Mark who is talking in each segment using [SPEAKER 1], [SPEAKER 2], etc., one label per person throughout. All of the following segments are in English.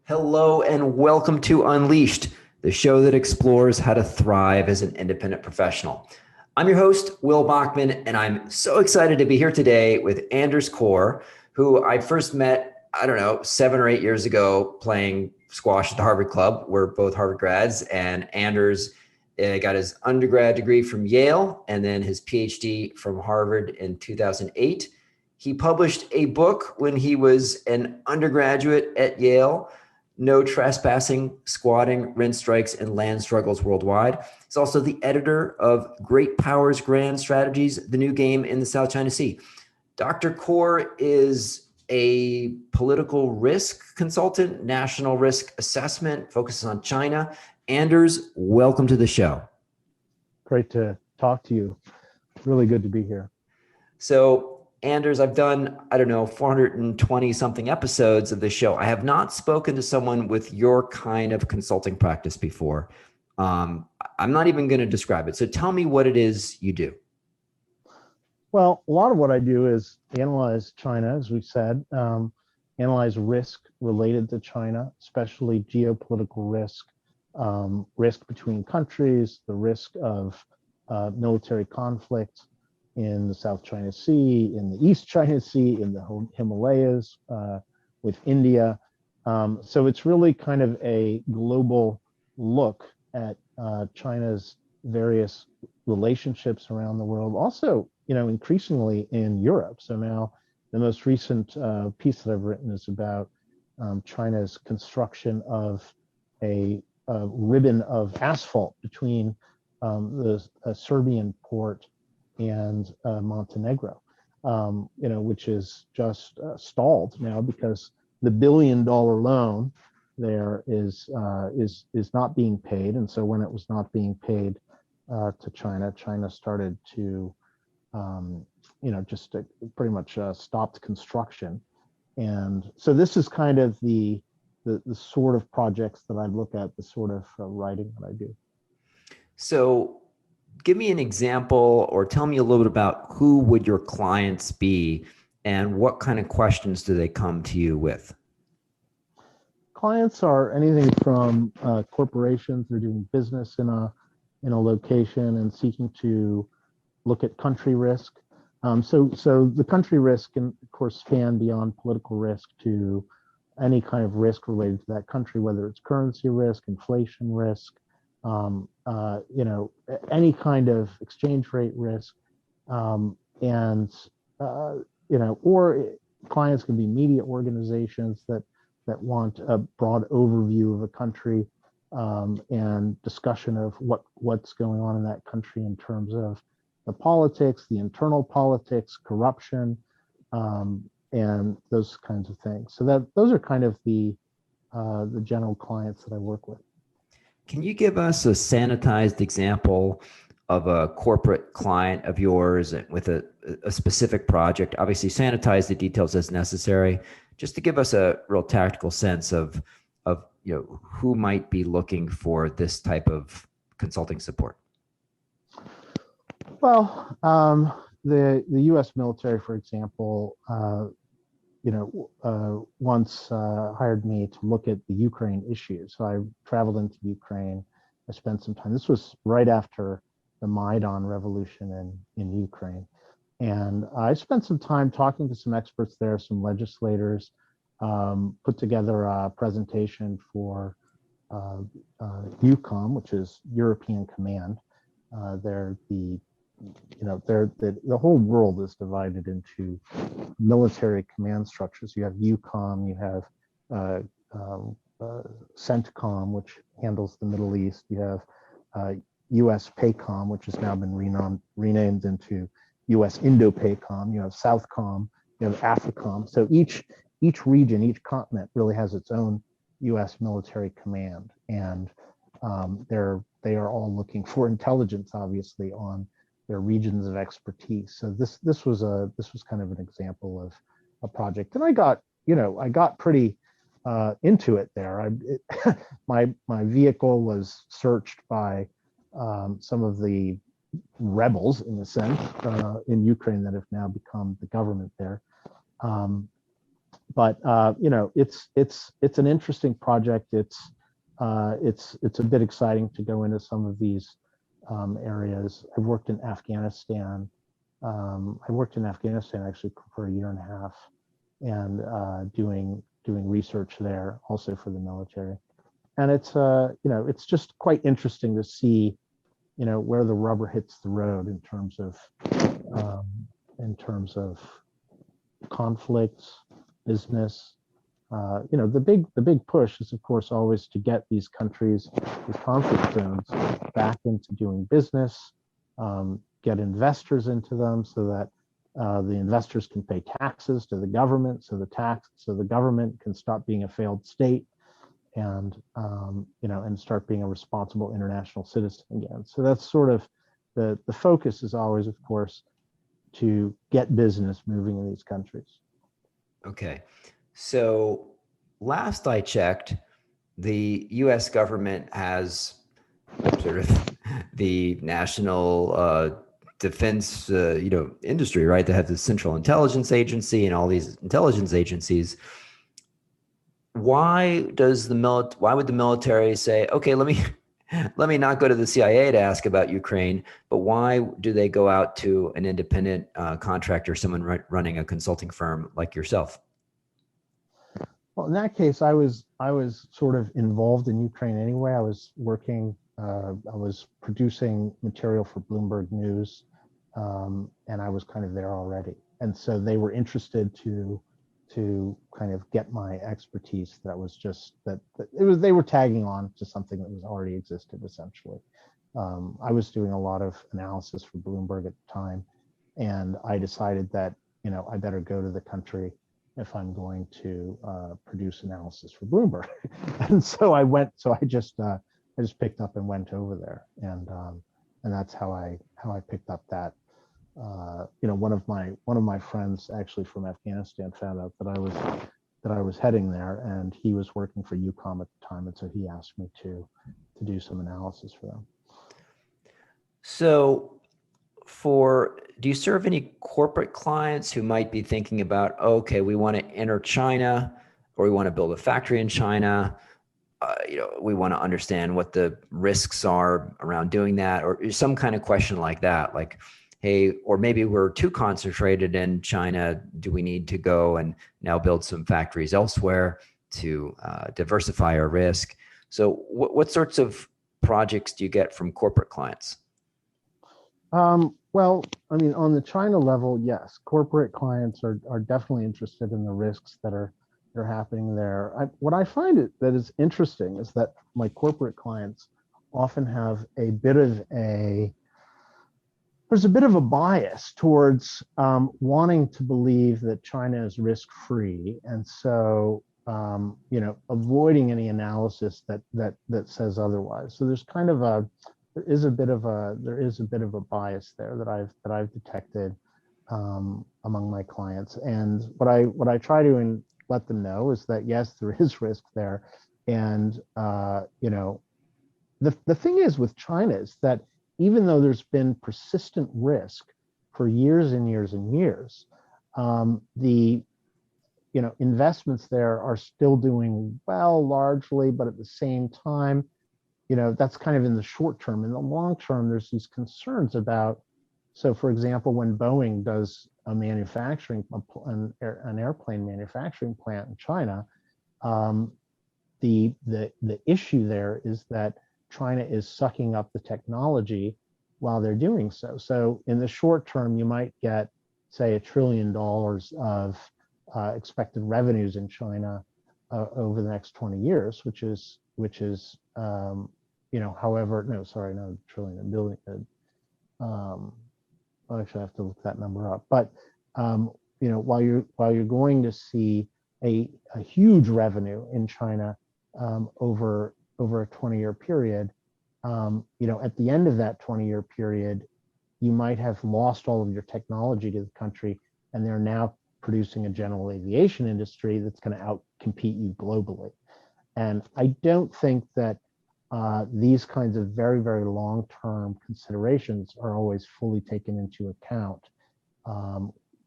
[SPEAKER 1] Hello and welcome to Unleashed, the show that explores how to thrive as an independent professional. I'm your host, Will Bachman, and I'm so excited to be here today with Anders Corr, who I first met, 7 or 8 years ago playing squash at the Harvard Club. We're both Harvard grads, and Anders got his undergrad degree from Yale and then his PhD from Harvard in 2008. He published a book when he was an undergraduate at Yale, No Trespassing, Squatting, Rent Strikes, and Land Struggles Worldwide. He's also the editor of Great Powers, Grand Strategies, The New Game in the South China Sea. Dr. Corr is a political risk consultant, national risk assessment, focuses on China. Anders, welcome to the show.
[SPEAKER 2] Great to talk to you. Really good to be here.
[SPEAKER 1] So, Anders, I've done, 420 something episodes of this show. I have not spoken to someone with your kind of consulting practice before. I'm not even going to describe it. So tell me what it is you do.
[SPEAKER 2] Well, a lot of what I do is analyze China, as we said, analyze risk related to China, especially geopolitical risk, risk between countries, the risk of military conflict in the South China Sea, in the East China Sea, in the Himalayas, with India. So it's really kind of a global look at China's various relationships around the world. Also, increasingly in Europe. So now the most recent piece that I've written is about China's construction of a ribbon of asphalt between the Serbian port and Montenegro, which is just stalled now because the $1 billion loan there is not being paid, and so when it was not being paid to China, China started to pretty much stopped construction, and so this is kind of the sort of projects that I look at, the sort of writing that I do.
[SPEAKER 1] So give me an example or tell me a little bit about who would your clients be and what kind of questions do they come to you with?
[SPEAKER 2] Clients are anything from corporations that are doing business in a location and seeking to look at country risk. So the country risk can, of course, span beyond political risk to any kind of risk related to that country, whether it's currency risk, inflation risk, any kind of exchange rate risk, or clients can be media organizations that want a broad overview of a country and discussion of what's going on in that country in terms of the politics, the internal politics, corruption, and those kinds of things. So those are kind of the general clients that I work with.
[SPEAKER 1] Can you give us a sanitized example of a corporate client of yours with a specific project? Obviously, sanitize the details as necessary, just to give us a real tactical sense of who might be looking for this type of consulting support.
[SPEAKER 2] Well, the U.S. military, for example, once hired me to look at the Ukraine issue. So I traveled into Ukraine. I spent some time. This was right after the Maidan revolution in Ukraine. And I spent some time talking to some experts there, some legislators, put together a presentation for EUCOM, which is European Command. The whole world is divided into military command structures. You have EUCOM, you have CENTCOM, which handles the Middle East. You have US PACOM, which has now been renamed into US INDOPACOM. You have SOUTHCOM, you have AFRICOM. So each region, each continent really has its own US military command. And they are all looking for intelligence, obviously, on their regions of expertise. So this was kind of an example of a project, and I got pretty into it there. My vehicle was searched by some of the rebels, in a sense, in Ukraine that have now become the government there. you know, it's an interesting project. It's a bit exciting to go into some of these areas. I've worked in Afghanistan. I worked in Afghanistan actually for a year and a half, and doing research there also for the military. And it's you know, it's just quite interesting to see, you know, where the rubber hits the road um, in terms of conflicts, business. You know, the big push is, of course, always to get these countries, these conflict zones, back into doing business, get investors into them, so that the investors can pay taxes to the government, so the government can stop being a failed state, and you know, and start being a responsible international citizen again. So that's sort of the focus is always, of course, to get business moving in these countries.
[SPEAKER 1] Okay. So last I checked, the US government has sort of the national defense you know, industry, right? They have the Central Intelligence Agency and all these intelligence agencies. Why would the military say, okay, let me not go to the CIA to ask about Ukraine, but why do they go out to an independent contractor, someone running a consulting firm like yourself?
[SPEAKER 2] Well, in that case, I was sort of involved in Ukraine anyway. I was working, I was producing material for Bloomberg News, and I was kind of there already. And so they were interested to kind of get my expertise. That was just that it was, they were tagging on to something that was already existed essentially. I was doing a lot of analysis for Bloomberg at the time, and I decided that, you know, I better go to the country if I'm going to produce analysis for Bloomberg. And so I went. So I just picked up and went over there, and that's how I picked up that. You know, one of my friends actually from Afghanistan found out that I was heading there, and he was working for UCOM at the time, and so he asked me to do some analysis for them.
[SPEAKER 1] So do you serve any corporate clients who might be thinking about, okay, we want to enter China, or we want to build a factory in China? You know, we want to understand what the risks are around doing that, or some kind of question like that, like, hey, or maybe we're too concentrated in China. Do we need to go and now build some factories elsewhere to diversify our risk? So what sorts of projects do you get from corporate clients?
[SPEAKER 2] Well, I mean, on the China level, yes, corporate clients are definitely interested in the risks that are happening there. What I find that is interesting is that my corporate clients often have there's a bit of a bias towards wanting to believe that China is risk-free, and so you know, avoiding any analysis that says otherwise. So there is a bit of a bias there that I've detected among my clients. And what I try to let them know is that yes, there is risk there, and you know, the thing is with China is that even though there's been persistent risk for years and years and years, the you know, investments there are still doing well largely, but at the same time, you know, that's kind of in the short term. In the long term, there's these concerns about, so for example, when Boeing does an airplane manufacturing plant in China, the issue there is that China is sucking up the technology while they're doing so. So in the short term, you might get, say, $1 trillion of expected revenues in China over the next 20 years, which is you know, however, no, sorry, no trillion, a billion. Actually, I have to look that number up. But you know, while you're going to see a huge revenue in China over a 20-year period, you know, at the end of that 20-year period, you might have lost all of your technology to the country, and they're now producing a general aviation industry that's going to outcompete you globally. And I don't think that these kinds of very, very long-term considerations are always fully taken into account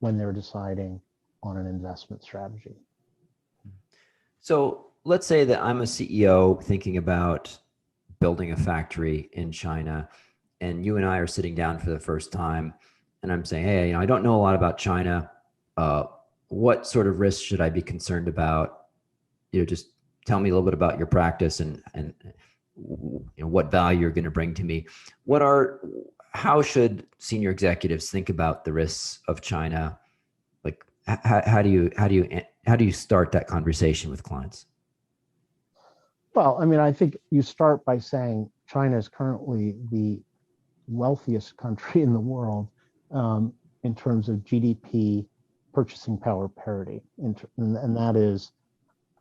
[SPEAKER 2] when they're deciding on an investment strategy.
[SPEAKER 1] So let's say that I'm a CEO thinking about building a factory in China, and you and I are sitting down for the first time, and I'm saying, hey, I don't know a lot about China. Uh, what sort of risks should I be concerned about? Just tell me a little bit about your practice and what value you're going to bring to me. How should senior executives think about the risks of China? Like, how do you start that conversation with clients?
[SPEAKER 2] Well, I mean, I think you start by saying China is currently the wealthiest country in the world in terms of GDP purchasing power parity. And that is,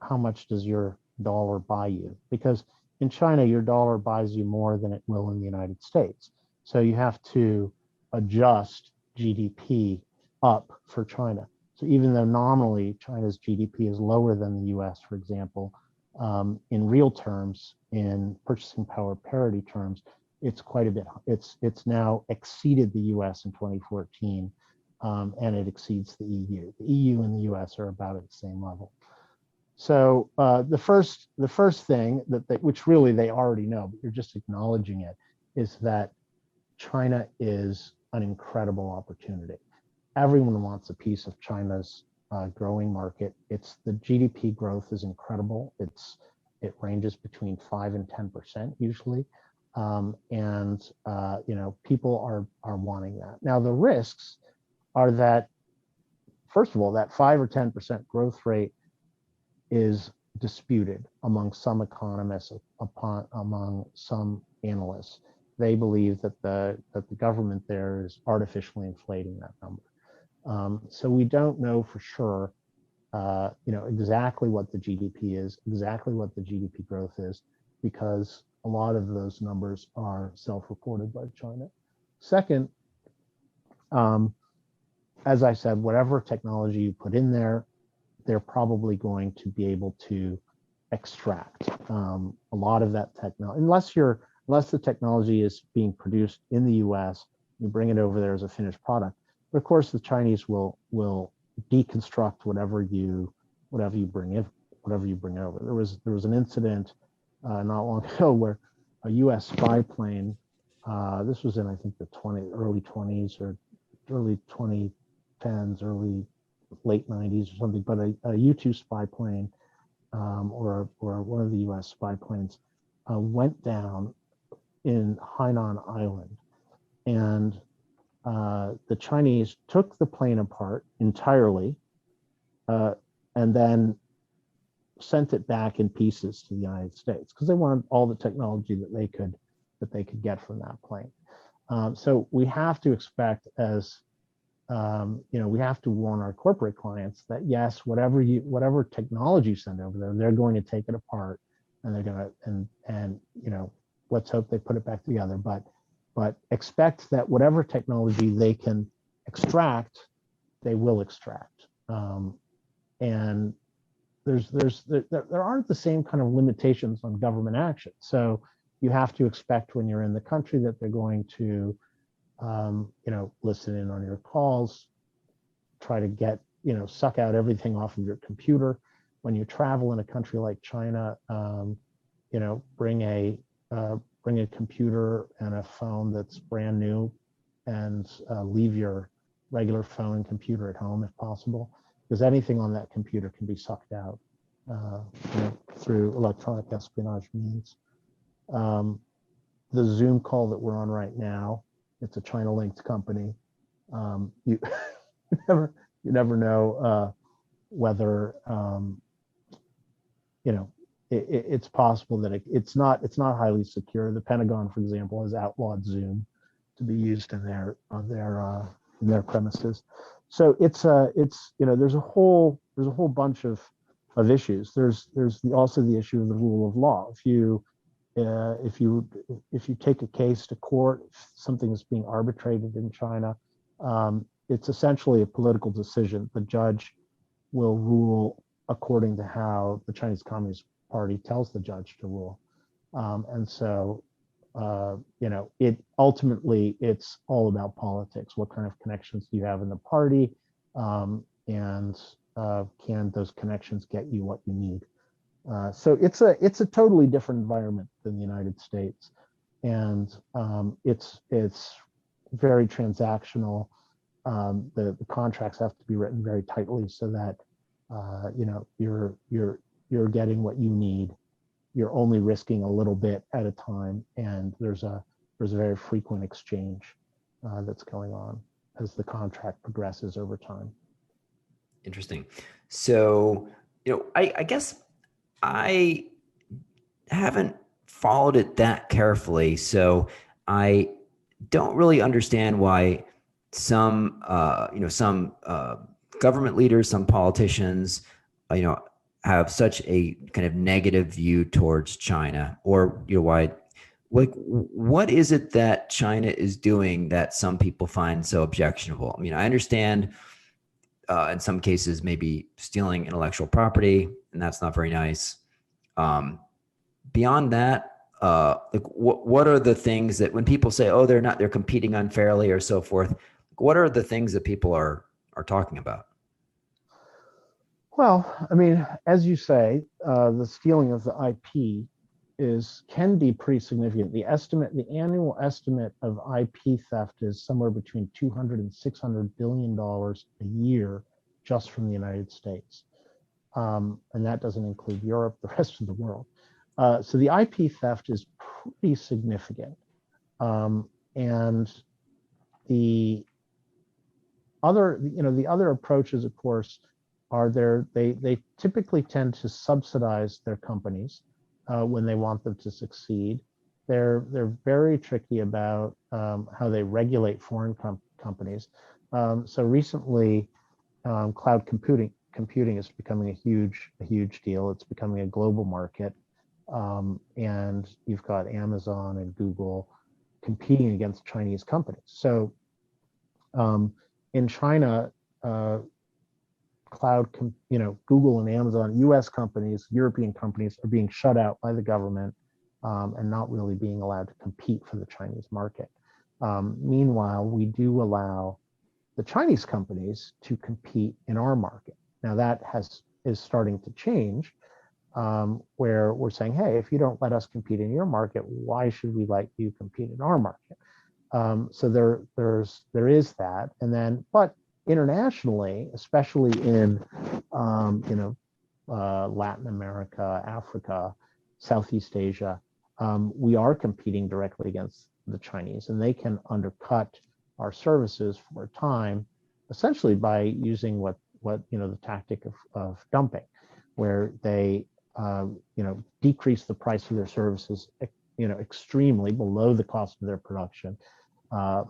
[SPEAKER 2] how much does your dollar buy you? Because in China, your dollar buys you more than it will in the United States. So you have to adjust GDP up for China. So even though nominally China's GDP is lower than the US, for example, in real terms, in purchasing power parity terms, it's quite a bit. It's now exceeded the U.S. in 2014, and it exceeds the EU. The EU and the U.S. are about at the same level. So the first thing which really they already know, but you're just acknowledging it, is that China is an incredible opportunity. Everyone wants a piece of China's growing market. The GDP growth is incredible. It ranges between 5 and 10% usually, and people are wanting that. Now the risks are that, first of all, that 5 or 10% growth rate is disputed among some economists, among some analysts. They believe that the government there is artificially inflating that number. So we don't know for sure, exactly what the GDP is, exactly what the GDP growth is, because a lot of those numbers are self-reported by China. Second, as I said, whatever technology you put in there, they're probably going to be able to extract a lot of that technology, unless the technology is being produced in the U.S. You bring it over there as a finished product. But of course, the Chinese will deconstruct whatever you bring over. There was an incident not long ago where a U.S. spy plane, this was in I think the early 20s or early 2010s, late 90s or something, but a U-2 spy plane or one of the U.S. spy planes went down in Hainan Island, and the Chinese took the plane apart entirely and then sent it back in pieces to the United States because they wanted all the technology that they could get from that plane. So we have to expect, we have to warn our corporate clients that yes, whatever technology you send over there, they're going to take it apart, and they're going to and let's hope they put it back together. But expect that whatever technology they can extract, they will extract. And there aren't the same kind of limitations on government action. So you have to expect when you're in the country that they're going to, listen in on your calls, try to get, suck out everything off of your computer. When you travel in a country like China, bring a computer and a phone that's brand new, and leave your regular phone and computer at home if possible, because anything on that computer can be sucked out through electronic espionage means. The Zoom call that we're on right now, it's a China-linked company. You never know whether it's possible that it's not highly secure. The Pentagon, for example, has outlawed Zoom to be used in their premises. So it's there's a whole bunch of issues. There's also the issue of the rule of law. If you take a case to court, if something is being arbitrated in China, it's essentially a political decision. The judge will rule according to how the Chinese Communist Party tells the judge to rule, and so it ultimately it's all about politics. What kind of connections do you have in the party, and can those connections get you what you need? So it's a totally different environment than the United States, and it's very transactional. The contracts have to be written very tightly so that you're getting what you need. You're only risking a little bit at a time, and there's a very frequent exchange that's going on as the contract progresses over time.
[SPEAKER 1] Interesting. So, I guess I haven't followed it that carefully. So I don't really understand why some government leaders, some politicians, have such a kind of negative view towards China, or why, like, what is it that China is doing that some people find so objectionable? I mean, I understand in some cases maybe stealing intellectual property, and that's not very nice. Um, Beyond that, like what are the things that when people say, oh, they're competing unfairly or so forth, what are the things that people are talking about?
[SPEAKER 2] Well, I mean, as you say, the stealing of the IP can be pretty significant. The annual estimate of IP theft is somewhere between 200 and 600 billion dollars a year, just from the United States, and that doesn't include Europe, the rest of the world. So the IP theft is pretty significant, and the the other approaches, of course, are they typically tend to subsidize their companies when they want them to succeed. They're very tricky about how they regulate foreign companies. So recently, cloud computing is becoming a huge deal. It's becoming a global market, and you've got Amazon and Google competing against Chinese companies. So in China, Google and Amazon, U.S. companies, European companies are being shut out by the government and not really being allowed to compete for the Chinese market. Meanwhile, we do allow the Chinese companies to compete in our market. Now that is starting to change, where we're saying, hey, if you don't let us compete in your market, why should we let you compete in our market? So there is that, and then but internationally, especially in Latin America, Africa, Southeast Asia, we are competing directly against the Chinese, and they can undercut our services for a time, essentially by using what the tactic of dumping, where they decrease the price of their services extremely below the cost of their production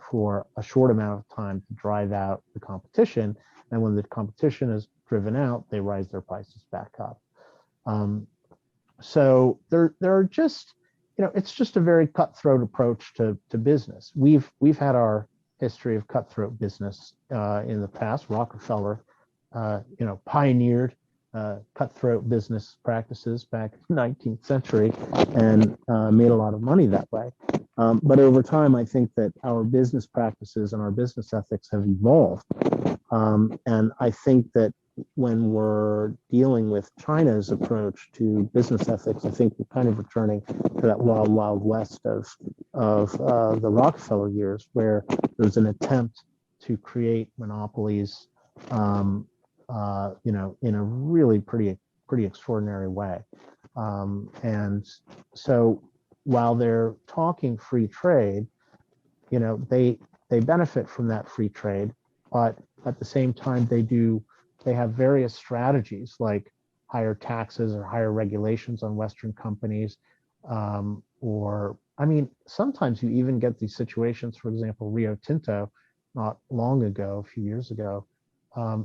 [SPEAKER 2] for a short amount of time to drive out the competition. And when the competition is driven out, they rise their prices back up. So there are just, it's just a very cutthroat approach to business. We've had our history of cutthroat business in the past. Rockefeller, pioneered cutthroat business practices back in the 19th century and made a lot of money that way. But over time, I think that our business practices and our business ethics have evolved. And I think that when we're dealing with China's approach to business ethics, I think we're kind of returning to that wild, wild west of the Rockefeller years, where there's an attempt to create monopolies, in a really pretty extraordinary way. And so while they're talking free trade, they benefit from that free trade, but at the same time they have various strategies like higher taxes or higher regulations on Western companies, or I mean, sometimes you even get these situations. For example, Rio Tinto, not long ago, a few years ago,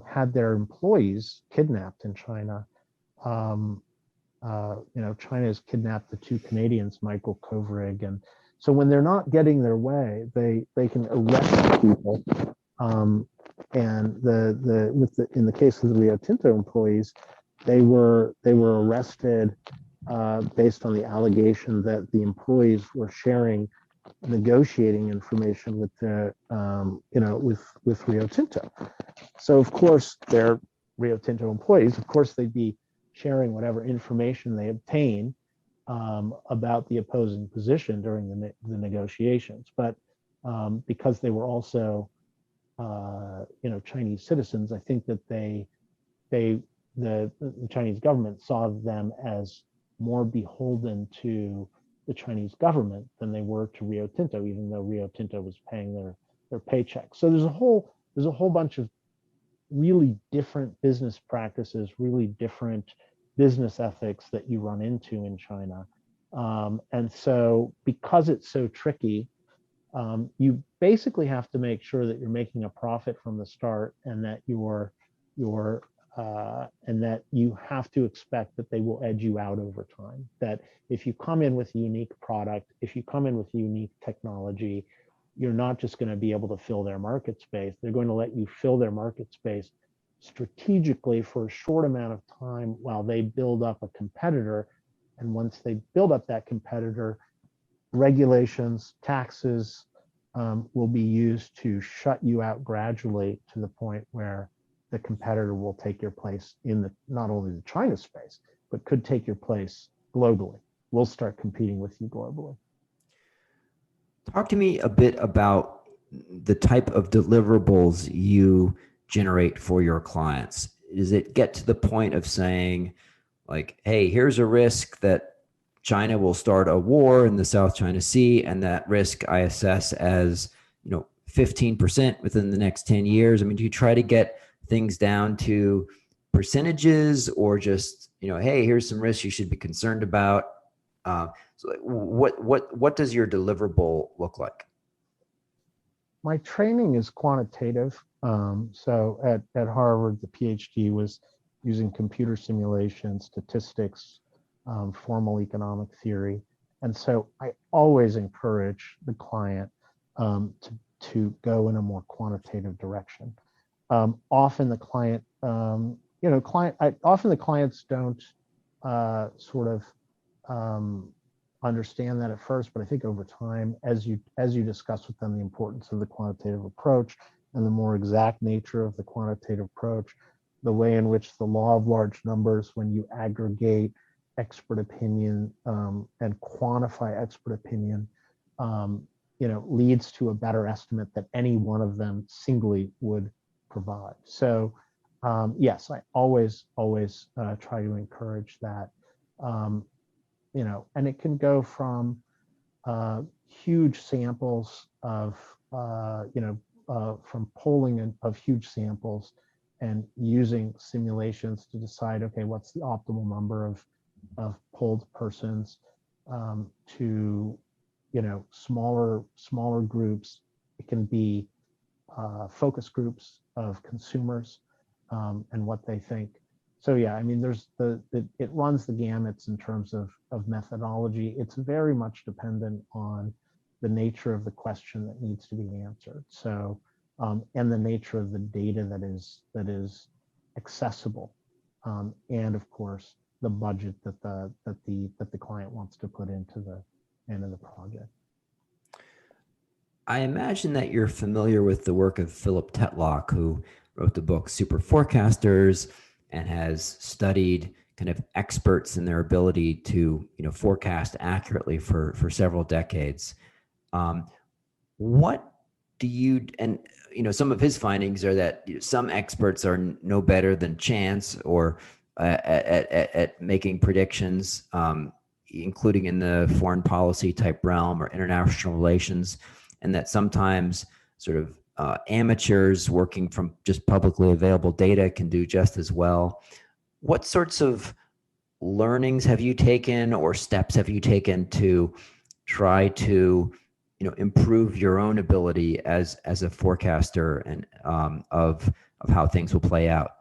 [SPEAKER 2] had their employees kidnapped in China. China has kidnapped the two Canadians, Michael Kovrig, and so when they're not getting their way, they can arrest people. And in the case of the Rio Tinto employees, they were arrested based on the allegation that the employees were sharing negotiating information with with Rio Tinto. So of course they're Rio Tinto employees. Of course they'd be sharing whatever information they obtain about the opposing position during the negotiations. But because they were also, Chinese citizens, I think that the Chinese government saw them as more beholden to the Chinese government than they were to Rio Tinto, even though Rio Tinto was paying their paychecks. So there's a whole bunch of really different business practices, really different business ethics that you run into in China. And so because it's so tricky, you basically have to make sure that you're making a profit from the start, and that and that you have to expect that they will edge you out over time. That if you come in with a unique product, if you come in with unique technology, you're not just going to be able to fill their market space. They're going to let you fill their market space strategically for a short amount of time while they build up a competitor. And once they build up that competitor, regulations, taxes will be used to shut you out gradually to the point where the competitor will take your place in not only the China space, but could take your place globally. We'll start competing with you globally.
[SPEAKER 1] Talk to me a bit about the type of deliverables you generate for your clients. Does it get to the point of saying, like, hey, here's a risk that China will start a war in the South China Sea, and that risk I assess as 15% within the next 10 years? I mean, do you try to get things down to percentages, or just, hey, here's some risks you should be concerned about? So what does your deliverable look like?
[SPEAKER 2] My training is quantitative. So at Harvard, the PhD was using computer simulation, statistics, formal economic theory. And so I always encourage the client to go in a more quantitative direction. Often the client, often the clients don't understand that at first, but I think over time, as you discuss with them the importance of the quantitative approach and the more exact nature of the quantitative approach, the way in which the law of large numbers, when you aggregate expert opinion and quantify expert opinion, leads to a better estimate that any one of them singly would provide. So yes, I always try to encourage that. And it can go from huge samples of, from polling of huge samples and using simulations to decide, okay, what's the optimal number of polled persons, to, smaller groups. It can be focus groups of consumers and what they think. So yeah, I mean, it runs the gamuts in terms of methodology. It's very much dependent on the nature of the question that needs to be answered. So, and the nature of the data that is accessible, and of course the budget that the client wants to put into the end of the project.
[SPEAKER 1] I imagine that you're familiar with the work of Philip Tetlock, who wrote the book Super Forecasters and has studied kind of experts and their ability to, forecast accurately for several decades. What do you, and some of his findings are that some experts are no better than chance or at making predictions, including in the foreign policy type realm or international relations, and that sometimes sort of amateurs working from just publicly available data can do just as well. What sorts of learnings have you taken or steps have you taken to try to, improve your own ability as a forecaster and of how things will play out?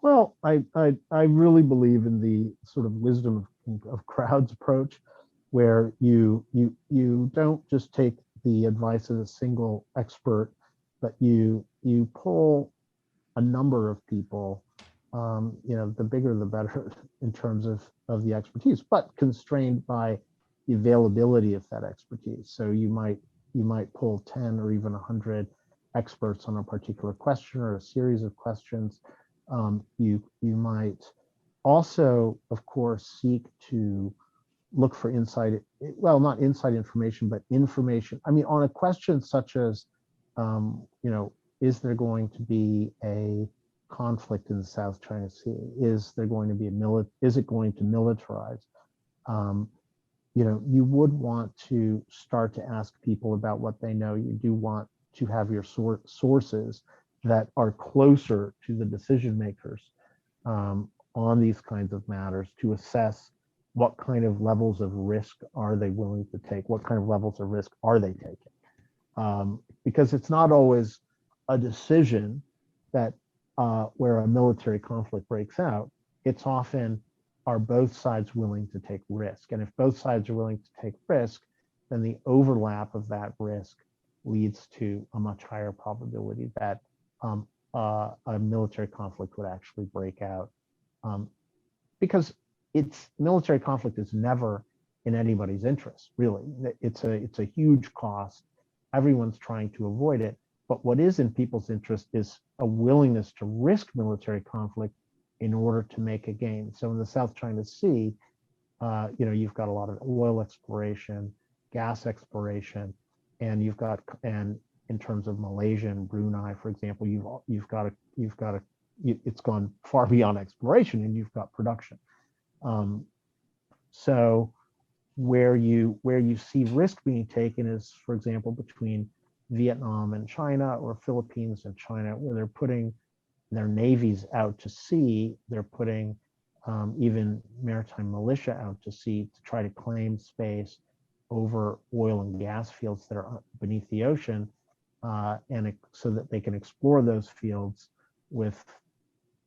[SPEAKER 2] Well, I really believe in the sort of wisdom of crowds approach, where you don't just take the advice of a single expert, but you pull a number of people. The bigger the better in terms of the expertise, but constrained by the availability of that expertise. So you might pull 10 or even 100 experts on a particular question or a series of questions, You might also, of course, seek to look for inside, well, not inside information, but information. I mean, on a question such as, is there going to be a conflict in the South China Sea? Is there going to be is it going to militarize? You would want to start to ask people about what they know. You do want to have your sources that are closer to the decision makers on these kinds of matters to assess what kind of levels of risk are they willing to take? What kind of levels of risk are they taking? Because it's not always a decision that where a military conflict breaks out. It's often, are both sides willing to take risk? And if both sides are willing to take risk, then the overlap of that risk leads to a much higher probability that a military conflict would actually break out. Because military conflict is never in anybody's interest, really. It's a huge cost. Everyone's trying to avoid it. But what is in people's interest is a willingness to risk military conflict in order to make a gain. So in the South China Sea, you've got a lot of oil exploration, gas exploration, and in terms of Malaysia and Brunei, for example, it's gone far beyond exploration, and you've got production. So where you see risk being taken is, for example, between Vietnam and China, or Philippines and China, where they're putting their navies out to sea. They're putting even maritime militia out to sea to try to claim space over oil and gas fields that are beneath the ocean, so that they can explore those fields with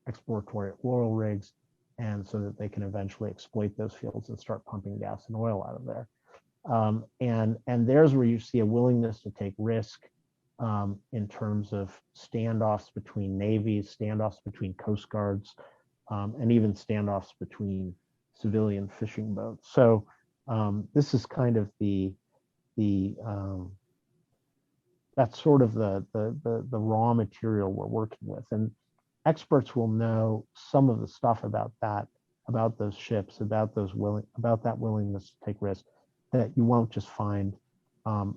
[SPEAKER 2] exploratory oil rigs, and so that they can eventually exploit those fields and start pumping gas and oil out of there. And there's where you see a willingness to take risk in terms of standoffs between navies, standoffs between coast guards, and even standoffs between civilian fishing boats. So this is kind of that's sort of the raw material we're working with, and experts will know some of the stuff about that, about those ships, about that willingness to take risks that you won't just find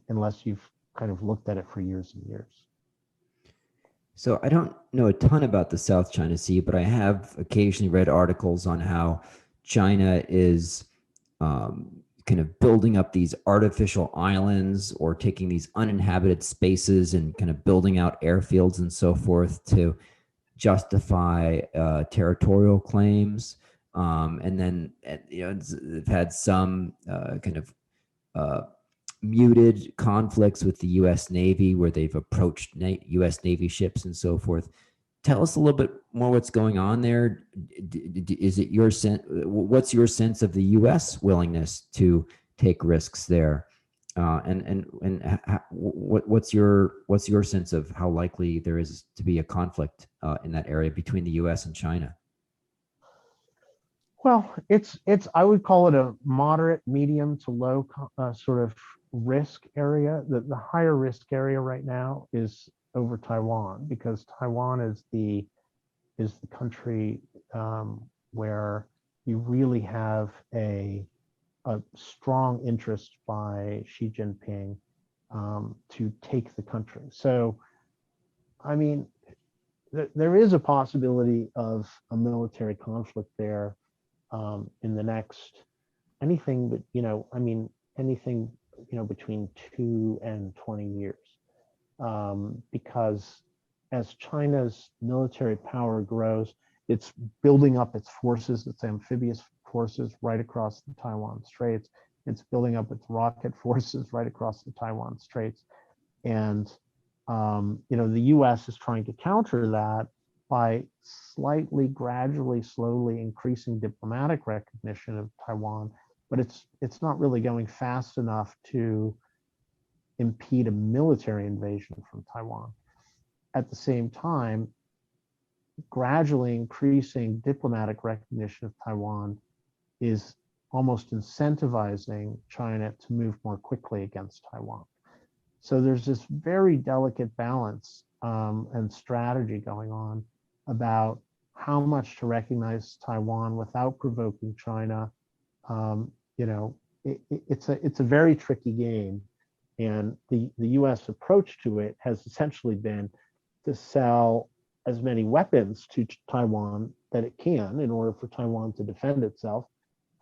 [SPEAKER 2] unless you've kind of looked at it for years and years.
[SPEAKER 1] So I don't know a ton about the South China Sea, but I have occasionally read articles on how China is kind of building up these artificial islands, or taking these uninhabited spaces and kind of building out airfields and so forth to justify territorial claims. And then, they've had some kind of muted conflicts with the U.S. Navy, where they've approached U.S. Navy ships and so forth. Tell us a little bit more what's going on there. Is it your sense? What's your sense of the U.S. willingness to take risks there? What's your sense of how likely there is to be a conflict in that area between the U.S. and China?
[SPEAKER 2] Well, I would call it a moderate, medium to low sort of risk area. The higher risk area right now is over Taiwan, because Taiwan is the country where you really have a strong interest by Xi Jinping to take the country. So, I mean, there is a possibility of a military conflict there in the next anything between 2 and 20 years, because as China's military power grows, it's building up its forces, its amphibious forces right across the Taiwan Straits. It's building up its rocket forces right across the Taiwan Straits. And, the US is trying to counter that by gradually, slowly increasing diplomatic recognition of Taiwan, but it's not really going fast enough to impede a military invasion from Taiwan. At the same time, gradually increasing diplomatic recognition of Taiwan is almost incentivizing China to move more quickly against Taiwan. So there's this very delicate balance and strategy going on about how much to recognize Taiwan without provoking China. You know, it's a very tricky game, and the U.S. approach to it has essentially been to sell as many weapons to Taiwan that it can in order for Taiwan to defend itself.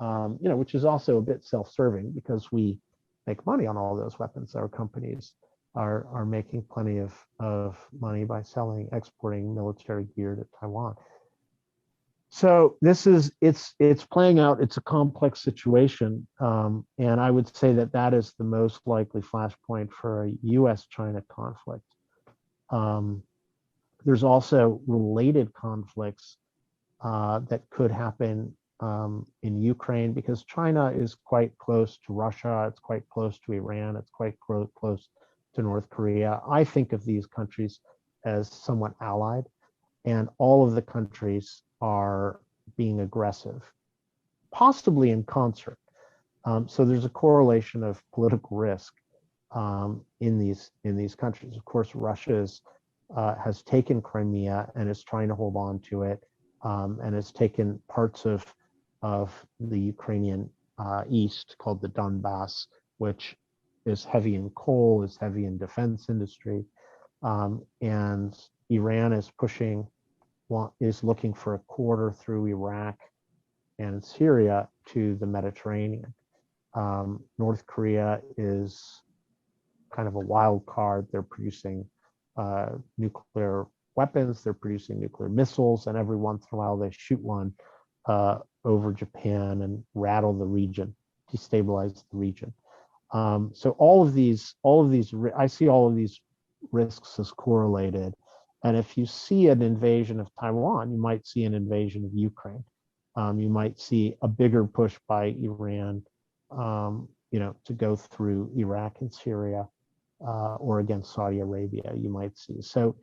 [SPEAKER 2] You know, which is also a bit self-serving because we make money on all those weapons. Our companies are making plenty of money by exporting military gear to Taiwan. So it's playing out. It's a complex situation, and I would say that is the most likely flashpoint for a U.S.-China conflict. There's also related conflicts that could happen in Ukraine because China is quite close to Russia. It's quite close to Iran. It's quite close to North Korea. I think of these countries as somewhat allied, and all of the countries are being aggressive, possibly in concert. So there's a correlation of political risk in these countries. Of course, Russia has taken Crimea and is trying to hold on to it, and has taken parts of the Ukrainian east called the Donbass, which is heavy in coal, is heavy in defense industry, and Iran is looking for a corridor through Iraq and Syria to the Mediterranean. North Korea is kind of a wild card. They're producing nuclear weapons, they're producing nuclear missiles, and every once in a while they shoot one over Japan and rattle the region, destabilize the region. So I see all of these risks as correlated. And if you see an invasion of Taiwan, you might see an invasion of Ukraine. You might see a bigger push by Iran, you know, to go through Iraq and Syria, or against Saudi Arabia. You might see. So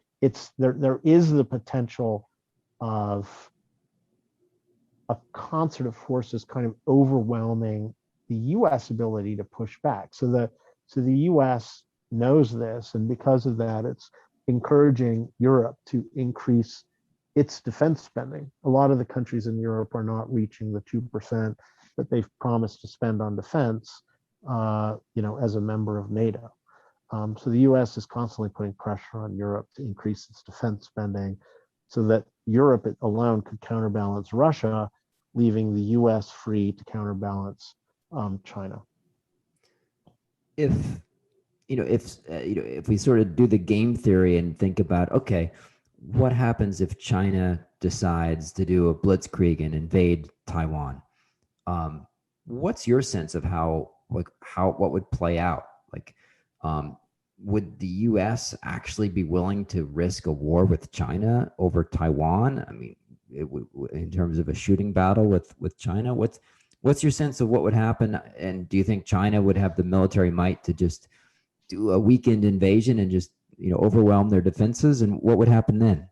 [SPEAKER 2] there is the potential of a concert of forces kind of overwhelming the U.S. ability to push back. So the U.S. knows this, and because of that, it's encouraging Europe to increase its defense spending. A lot of the countries in Europe are not reaching the 2% that they've promised to spend on defense, you know, as a member of NATO. So the U.S. is constantly putting pressure on Europe to increase its defense spending so that Europe alone could counterbalance Russia, leaving the U.S. free to counterbalance China.
[SPEAKER 1] If we sort of do the game theory and think about, okay, what happens if China decides to do a blitzkrieg and invade Taiwan? What's your sense of what would play out? Would the U.S. actually be willing to risk a war with China over Taiwan? I mean, in terms of a shooting battle with China, what's your sense of what would happen? And do you think China would have the military might to just do a weekend invasion and just, you know, overwhelm their defenses? And what would happen then?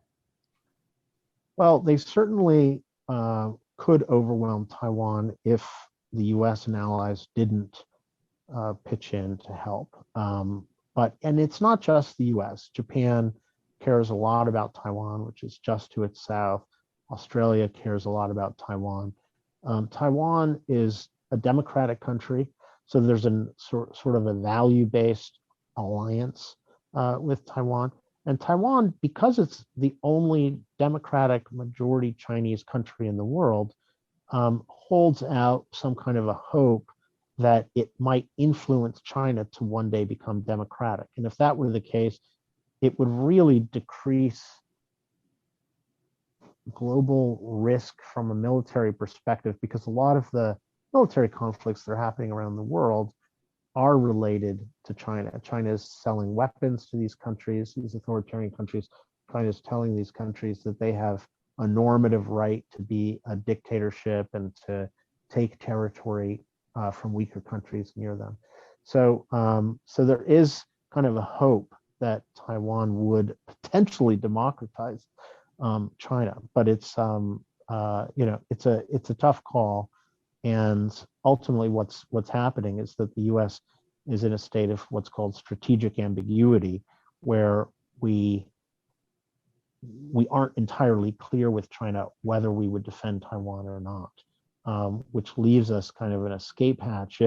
[SPEAKER 2] Well, they certainly could overwhelm Taiwan if the U.S. and allies didn't pitch in to help. And it's not just the U.S. Japan cares a lot about Taiwan, which is just to its south. Australia cares a lot about Taiwan. Taiwan is a democratic country, so there's a sort of a value-based alliance with Taiwan. And Taiwan, because it's the only democratic majority Chinese country in the world, holds out some kind of a hope that it might influence China to one day become democratic. And if that were the case, it would really decrease global risk from a military perspective, because a lot of the military conflicts that are happening around the world are related to China. China is selling weapons to these countries, these authoritarian countries. China is telling these countries that they have a normative right to be a dictatorship and to take territory from weaker countries near them. So there is kind of a hope that Taiwan would potentially democratize China, but it's it's a tough call, and ultimately what's happening is that the U.S. is in a state of what's called strategic ambiguity, where we we aren't entirely clear with China whether we would defend Taiwan or not, which leaves us kind of an escape hatch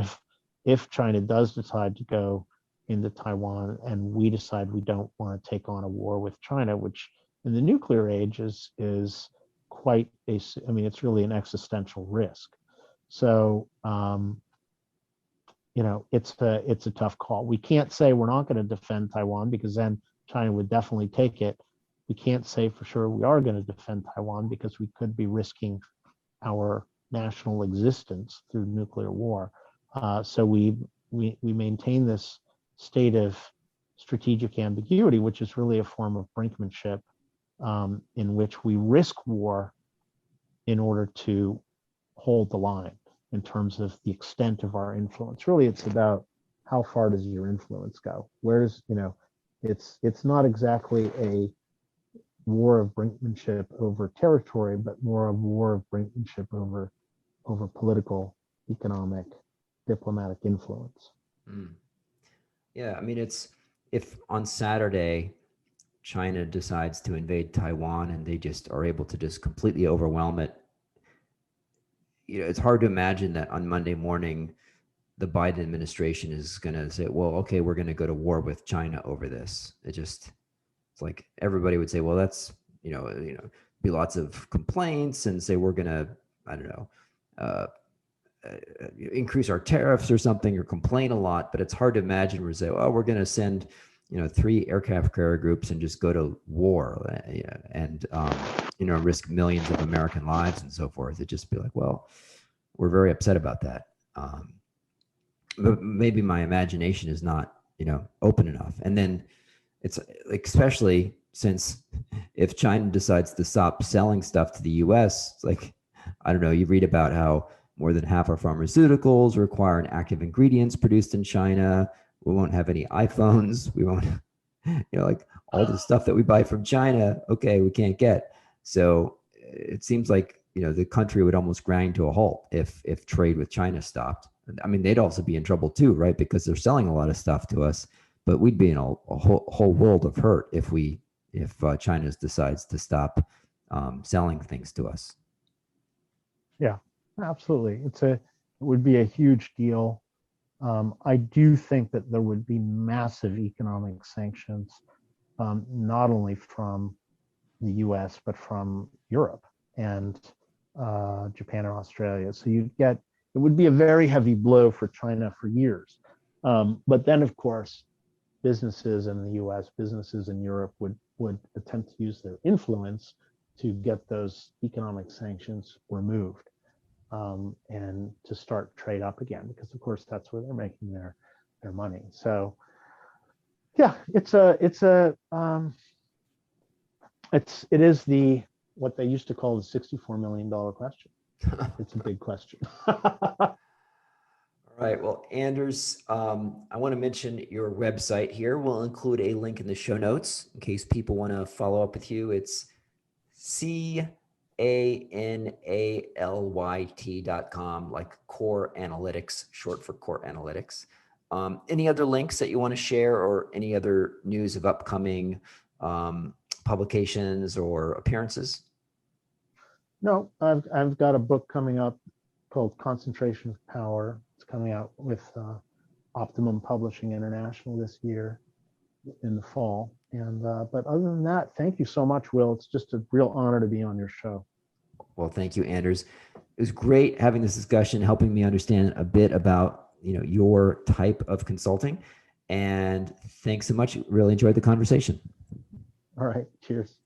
[SPEAKER 2] if China does decide to go into Taiwan and we decide we don't want to take on a war with China, which in the nuclear age is quite I mean, it's really an existential risk. So, it's a tough call. We can't say we're not going to defend Taiwan because then China would definitely take it. We can't say for sure we are going to defend Taiwan because we could be risking our national existence through nuclear war. So we maintain this state of strategic ambiguity, which is really a form of brinkmanship, in which we risk war in order to hold the line in terms of the extent of our influence. Really, it's about how far does your influence go? It's not exactly a war of brinkmanship over territory, but more a war of brinkmanship over political, economic, diplomatic influence.
[SPEAKER 1] Yeah, I mean, if on Saturday China decides to invade Taiwan and they just are able to just completely overwhelm it, it's hard to imagine that on Monday morning the Biden administration is going to say, well, okay, we're going to go to war with China over this. It's like everybody would say, well, that's, be lots of complaints and say, we're going to, I don't know, increase our tariffs or something or complain a lot, but it's hard to imagine we're say, oh, we're going to send, 3 aircraft carrier groups and just go to war and, risk millions of American lives and so forth. It'd just be like, well, we're very upset about that. But maybe my imagination is not, open enough. And then it's like, especially since if China decides to stop selling stuff to the US, it's like, I don't know, you read about how more than half our pharmaceuticals require an active ingredients produced in China. We won't have any iPhones. We won't, like all the stuff that we buy from China, okay, we can't get. So it seems like, the country would almost grind to a halt if trade with China stopped. I mean, they'd also be in trouble too, right? Because they're selling a lot of stuff to us, but we'd be in a whole world of hurt if China decides to stop selling things to us.
[SPEAKER 2] Yeah, absolutely. It would be a huge deal. I do think that there would be massive economic sanctions, not only from the US, but from Europe and Japan and Australia. So it would be a very heavy blow for China for years. But then, of course, businesses in the US, businesses in Europe would attempt to use their influence to get those economic sanctions removed. And to start trade up again, because of course that's where they're making their money. So yeah, it is what they used to call the $64 million question. It's a big question.
[SPEAKER 1] All right. Well, Anders, I want to mention your website here. We'll include a link in the show notes in case people want to follow up with you. It's CORRANALYT.com, like Corr Analytics, short for Corr Analytics. Any other links that you want to share or any other news of upcoming publications or appearances?
[SPEAKER 2] No, I've got a book coming up called Concentration of Power. It's coming out with Optimum Publishing International this year in the fall. And but other than that, thank you so much, Will. It's just a real honor to be on your show.
[SPEAKER 1] Well, thank you, Anders. It was great having this discussion, helping me understand a bit about your type of consulting. And thanks so much. Really enjoyed the conversation.
[SPEAKER 2] All right. Cheers.